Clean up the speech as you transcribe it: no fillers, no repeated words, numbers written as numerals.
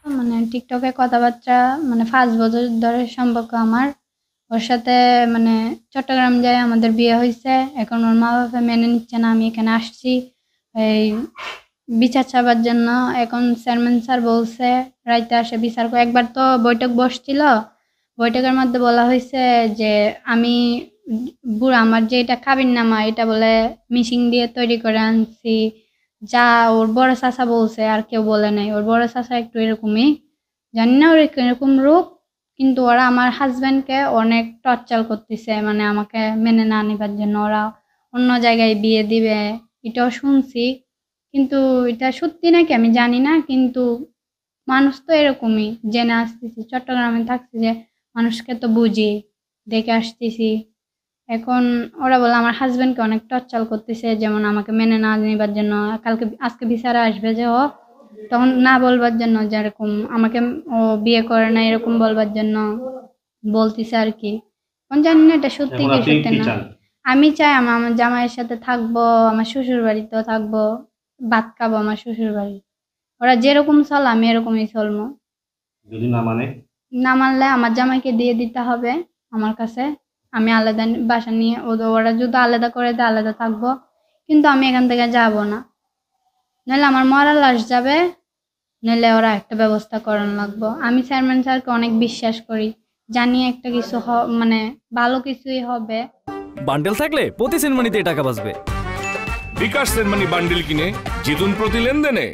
মানে টিকটকে কথাবার্তা, মানে 5 বছর ধরে সম্পর্ক আমার। ওর সাথে মানে চট্টগ্রাম যায় আমাদের বিয়ে হয়েছে। এখন ওর মা বাবা মেনে নিচ্ছে না, আমি এখানে আসছি এই বিচার চাবার জন্য। এখন চেয়ারম্যান স্যার বলছে রাইতে আসে বিচার করে। একবার তো বৈঠক বসছিল, বৈঠকের মধ্যে বলা হয়েছে যে আমি বুড়া, আমার যে এটা কাবিননামা এটা বলে মিশিং দিয়ে তৈরি করে আনছি। যা ওর বড় চাচা বলছে, আর কেউ বলে নাই। ওর বড় চাচা একটু এরকমই, জানি না ওর এরকম রূপ। কিন্তু ওরা আমার হাজবেন্ডকে অনেক টর্চার করতেছে, মানে আমাকে মেনে না নিবার জন্য। ওরা অন্য জায়গায় বিয়ে দিবে এটাও শুনছি, কিন্তু এটা সত্যি নাকি আমি জানি না। কিন্তু মানুষ তো এরকমই, জেনে আসতেছি, চট্টগ্রামে থাকছি যে মানুষকে তো বুঝি, দেখে আসতেছি। এখন ওরা বলে আমার হাজবেন্ডকে অনেক টর্চার করতেছে, যেমন আমাকে মেনে না নিবার জন্য। আজকে বিচারে আসবে যে ও, তখন না বলবার জন্য, যেরকম আমাকে ও বিয়ে করে না এরকম বলবার জন্য বলতেছে আর কি। এখন জানি না এটা সত্যি এখন কি আপনি সত্যি কি না। চান? আমি চাই আমার জামাইয়ের সাথে থাকবো, আমার শ্বশুর বাড়িতেও থাকবো, ভাত খাবো আমার শ্বশুর বাড়ি। ওরা যেরকম চল আমি এরকমই চলবো। যদি না মানে? না মানলে আমার জামাইকে দিয়ে দিতে হবে আমার কাছে। আমি আলাদা বাসা নিয়ে ওরা যদি আলাদা করে দেয় আলাদা থাকবো, কিন্তু আমি এখান থেকে যাব না। নাহলে আমার মরা লাশ যাবে, নাহলে ওরা একটা ব্যবস্থা করানো লাগবো। আমি চেয়ারম্যান স্যারকে অনেক বিশ্বাস করি, জানি একটা কিছু মানে ভালো কিছুই হবে। বান্ডেল থাকলে প্রতি সেনমানিতে টাকা বাঁচবে। বিকাশ সেনমানি বান্ডিল কিনে জিতুন প্রতি লেনদেনে।